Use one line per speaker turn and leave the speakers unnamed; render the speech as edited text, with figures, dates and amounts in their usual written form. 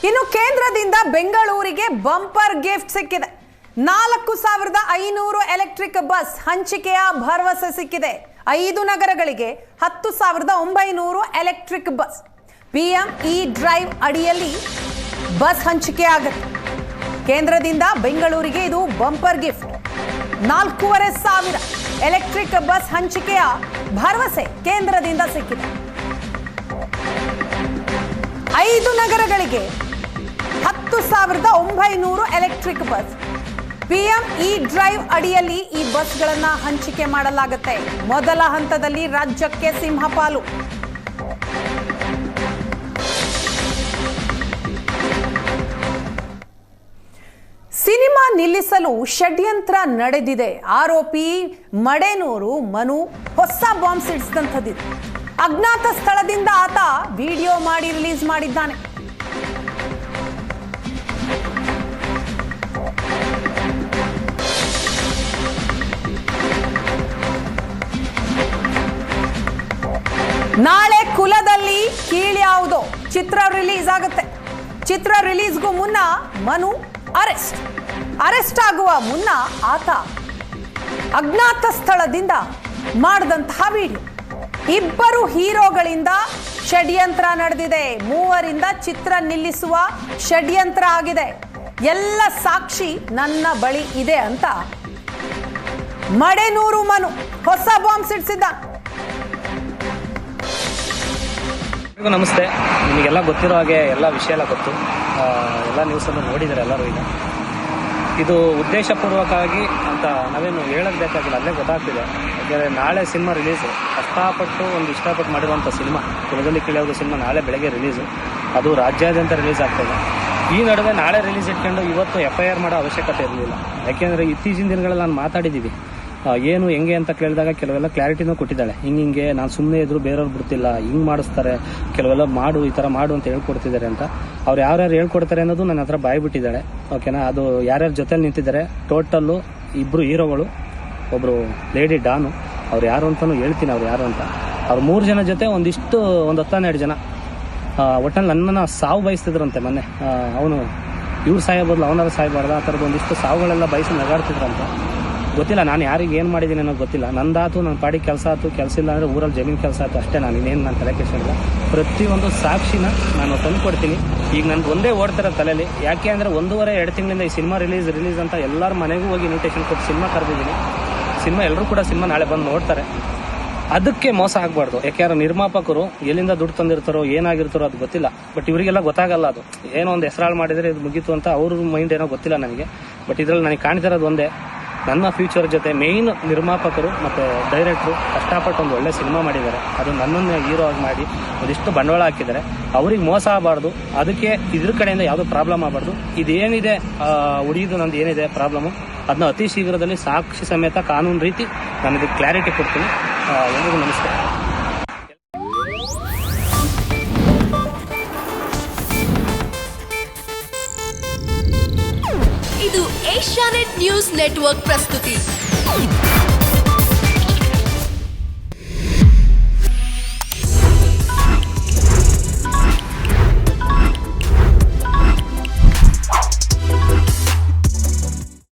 ಇನ್ನು ಕೇಂದ್ರದಿಂದ ಬೆಂಗಳೂರಿಗೆ ಬಂಪರ್ ಗಿಫ್ಟ್ ಸಿಕ್ಕಿದೆ. 4,500 ಎಲೆಕ್ಟ್ರಿಕ್ ಬಸ್ ಹಂಚಿಕೆಯ ಭರವಸೆ ಸಿಕ್ಕಿದೆ. 5 ನಗರಗಳಿಗೆ 10,900 ಎಲೆಕ್ಟ್ರಿಕ್ ಬಸ್. PM E-ಡ್ರೈವ್ ಅಡಿಯಲ್ಲಿ ಬಸ್ ಹಂಚಿಕೆ ಆಗುತ್ತೆ. ಕೇಂದ್ರದಿಂದ ಬೆಂಗಳೂರಿಗೆ ಇದು ಬಂಪರ್ ಗಿಫ್ಟ್. 4,500 ಎಲೆಕ್ಟ್ರಿಕ್ ಬಸ್ ಹಂಚಿಕೆಯ ಭರವಸೆ ಕೇಂದ್ರದಿಂದ ಸಿಕ್ಕಿದೆ. 5 ನಗರಗಳಿಗೆ 10,900 ಎಲೆಕ್ಟ್ರಿಕ್ ಬಸ್. PM E-ಡ್ರೈವ್ ಅಡಿಯಲ್ಲಿ ಈ ಬಸ್ಗಳನ್ನು ಹಂಚಿಕೆ ಮಾಡಲಾಗುತ್ತೆ. ಮೊದಲ ಹಂತದಲ್ಲಿ ರಾಜ್ಯಕ್ಕೆ ಸಿಂಹಪಾಲು. ಸಿನಿಮಾ ನಿಲ್ಲಿಸಲು ಷಡ್ಯಂತ್ರ ನಡೆದಿದೆ. ಆರೋಪಿ ಮಡೇನೂರು ಮನು ಹೊಸ ಬಾಂಬ್ ಸಿಡಿಸಿದಂಥದ್ದಿದೆ. ಅಜ್ಞಾತ ಸ್ಥಳದಿಂದ ಆತ ವಿಡಿಯೋ ಮಾಡಿ ರಿಲೀಸ್ ಮಾಡಿದ್ದಾನೆ. ನಾಳೆ ಕುಲದಲ್ಲಿ ಕೀಳ್ಯಾವುದೋ ಚಿತ್ರ ರಿಲೀಸ್ ಆಗುತ್ತೆ. ಚಿತ್ರ ರಿಲೀಸ್ಗೂ ಮುನ್ನ ಮನು ಅರೆಸ್ಟ್ ಆಗುವ ಮುನ್ನ ಆತ ಅಜ್ಞಾತ ಸ್ಥಳದಿಂದ ಮಾಡಿದಂತಹ ವಿಡಿಯೋ. 2 ಹೀರೋಗಳಿಂದ ಷಡ್ಯಂತ್ರ ನಡೆದಿದೆ. 3ರಿಂದ ಚಿತ್ರ ನಿಲ್ಲಿಸುವ ಷಡ್ಯಂತ್ರ ಆಗಿದೆ. ಎಲ್ಲ ಸಾಕ್ಷಿ ನನ್ನ ಬಳಿ ಇದೆ ಅಂತ ಮಡೇನೂರು ಮನು ಹೊಸ ಬಾಂಬ್ ಸಿಡಿಸಿದ್ದ.
ನಮಸ್ತೆ. ನಿಮಗೆಲ್ಲ ಗೊತ್ತಿರೋ ಹಾಗೆ ಎಲ್ಲ ವಿಷಯ ಎಲ್ಲ ಗೊತ್ತು. ಎಲ್ಲ ನ್ಯೂಸನ್ನು ನೋಡಿದರೆ ಎಲ್ಲರೂ. ಈಗ ಇದು ಉದ್ದೇಶಪೂರ್ವಕವಾಗಿ ಅಂತ ನಾವೇನು ಹೇಳೋದು ಬೇಕಾಗಿಲ್ಲ, ಅಲ್ಲೇ ಗೊತ್ತಾಗ್ತಿದೆ. ಯಾಕೆಂದರೆ ನಾಳೆ ಸಿನಿಮಾ ರಿಲೀಸು. ಇಷ್ಟಪಟ್ಟು ಮಾಡಿರುವಂಥ ಸಿನಿಮಾ ಕುಲದಲ್ಲಿ ಕೀಳ್ಯಾವುದೋ ಸಿನಿಮಾ ನಾಳೆ ಬೆಳಗ್ಗೆ ರಿಲೀಸು. ಅದು ರಾಜ್ಯಾದ್ಯಂತ ರಿಲೀಸ್ ಆಗ್ತದೆ. ಈ ನಡುವೆ ನಾಳೆ ರಿಲೀಸ್ ಇಟ್ಕೊಂಡು ಇವತ್ತು FIR ಮಾಡೋ ಅವಶ್ಯಕತೆ ಇರಲಿಲ್ಲ. ಯಾಕೆಂದರೆ ಇತ್ತೀಚಿನ ದಿನಗಳಲ್ಲಿ ನಾನು ಮಾತಾಡಿದ್ದೀವಿ. ಏನು ಹೆಂಗೆ ಅಂತ ಕೇಳಿದಾಗ ಕೆಲವೆಲ್ಲ ಕ್ಲಾರಿಟಿನೂ ಕೊಟ್ಟಿದ್ದಾಳೆ. ಹಿಂಗೆ ನಾನು ಸುಮ್ಮನೆ ಇದ್ರು ಬೇರೆಯವ್ರು ಬಿಡ್ತಿಲ್ಲ, ಹಿಂಗೆ ಮಾಡಿಸ್ತಾರೆ, ಕೆಲವೆಲ್ಲ ಮಾಡು, ಈ ಥರ ಮಾಡು ಅಂತ ಹೇಳ್ಕೊಡ್ತಿದ್ದಾರೆ ಅಂತ. ಅವ್ರು ಯಾರ್ಯಾರು ಹೇಳ್ಕೊಡ್ತಾರೆ ಅನ್ನೋದು ನನ್ನ ಹತ್ರ ಬಾಯಿ ಬಿಟ್ಟಿದ್ದಾಳೆ. ಓಕೆನಾ? ಅದು ಯಾರ್ಯಾರ ಜೊತೆಲಿ ನಿಂತಿದ್ದಾರೆ ಟೋಟಲ್ಲು 2 ಹೀರೋಗಳು, ಒಬ್ಬರು ಲೇಡಿ ಡಾನು. ಅವ್ರು ಯಾರು ಅಂತಲೂ ಹೇಳ್ತೀನಿ, ಅವ್ರು ಯಾರು ಅಂತ. ಅವ್ರು 3 ಜನ ಜೊತೆ ಒಂದು 10-12 ಜನ ಒಟ್ಟಲ್ಲಿ ನನ್ನನ್ನು ಸಾವು ಬಯಸ್ತಿದ್ರಂತೆ. ಮೊನ್ನೆ ಅವನು ಇವ್ರು ಸಾಯಬೋದು, ಅವನಾರು ಸಾಯಬಾರ್ದು, ಆ ಥರದ್ದು ಒಂದಿಷ್ಟು ಸಾವುಗಳೆಲ್ಲ ಬಯಸಿ ನಗಾಡ್ತಿದ್ರಂತೆ. ಗೊತ್ತಿಲ್ಲ ನಾನು ಯಾರಿಗೆ ಏನು ಮಾಡಿದ್ದೀನಿ ಅನ್ನೋದು ಗೊತ್ತಿಲ್ಲ. ನಂದಾತು ನನ್ನ ಪಾಡಿಗೆ ಕೆಲಸ ಆಯ್ತು, ಕೆಲಸ ಇಲ್ಲ ಅಂದರೆ ಊರಲ್ಲಿ ಜಮೀನು ಕೆಲಸ ಆಯ್ತು, ಅಷ್ಟೇ. ನಾನು ಇನ್ನೇನು ನಾನು ತಲೆ ಕೆಡಿಸಿಲ್ಲ. ಪ್ರತಿಯೊಂದು ಸಾಕ್ಷಿನ ನಾನು ತಂದು ಕೊಡ್ತೀನಿ. ಈಗ ನನಗೆ ಒಂದೇ ಓಡ್ತಿರೋ ತಲೆಯಲ್ಲಿ. ಯಾಕೆ ಅಂದರೆ 1.5-2 ತಿಂಗಳಿಂದ ಈ ಸಿನಿಮಾ ರಿಲೀಸ್ ಅಂತ ಎಲ್ಲರ ಮನೆಗೂ ಹೋಗಿ ಇನ್ವಿಟೇಷನ್ ಕೊಟ್ಟು ಸಿನಿಮಾ ಕರೆದಿದ್ದೀನಿ. ಎಲ್ಲರೂ ಕೂಡ ಸಿನಿಮಾ ನಾಳೆ ಬಂದು ನೋಡ್ತಾರೆ. ಅದಕ್ಕೆ ಮೋಸ ಆಗಬಾರ್ದು. ಯಾಕೆಂದ್ರೆ ನಿರ್ಮಾಪಕರು ಎಲ್ಲಿಂದ ದುಡ್ಡು ತಂದಿರ್ತಾರೋ ಏನಾಗಿರ್ತಾರೋ ಅದು ಗೊತ್ತಿಲ್ಲ. ಬಟ್ ಇವರಿಗೆಲ್ಲ ಗೊತ್ತಾಗಲ್ಲ. ಅದು ಏನೋ ಒಂದು ಹೆಸರಾಳು ಮಾಡಿದರೆ ಇದು ಮುಗೀತು ಅಂತ ಅವ್ರ ಮೈಂಡ್ ಏನೋ ಗೊತ್ತಿಲ್ಲ ನನಗೆ. ಬಟ್ ಇದರಲ್ಲಿ ನನಗೆ ಕಾಣ್ತಿರೋದು ಒಂದೇ, ನನ್ನ ಫ್ಯೂಚರ್ ಜೊತೆ ಮೇಯ್ನ್ ನಿರ್ಮಾಪಕರು ಮತ್ತು ಡೈರೆಕ್ಟ್ರು ಕಷ್ಟಪಟ್ಟು ಒಂದು ಒಳ್ಳೆ ಸಿನಿಮಾ ಮಾಡಿದ್ದಾರೆ. ಅದು ನನ್ನನ್ನು ಹೀರೋ ಆಗಿ ಮಾಡಿ ಒಂದಿಷ್ಟು ಬಂಡವಾಳ ಹಾಕಿದ್ದಾರೆ. ಅವ್ರಿಗೆ ಮೋಸ ಆಗಬಾರ್ದು. ಅದಕ್ಕೆ ಇದ್ರ ಕಡೆಯಿಂದ ಯಾವುದೋ ಪ್ರಾಬ್ಲಮ್ ಆಗಬಾರ್ದು. ಇದೇನಿದೆ ಉಳಿದು ನಂದು ಏನಿದೆ ಪ್ರಾಬ್ಲಮ್ಮು, ಅದನ್ನ ಅತಿ ಶೀಘ್ರದಲ್ಲಿ ಸಾಕ್ಷಿ ಸಮೇತ ಕಾನೂನು ರೀತಿ ನಾನು ಇದಕ್ಕೆ ಕ್ಲಾರಿಟಿ ಕೊಡ್ತೀನಿ. ಎಲ್ರಿಗೂ ನಮಸ್ಕಾರ.
ಇದು ಏಷ್ಯಾನೆಟ್ ನ್ಯೂಸ್ ನೆಟ್ವರ್ಕ್ ಪ್ರಸ್ತುತಿ.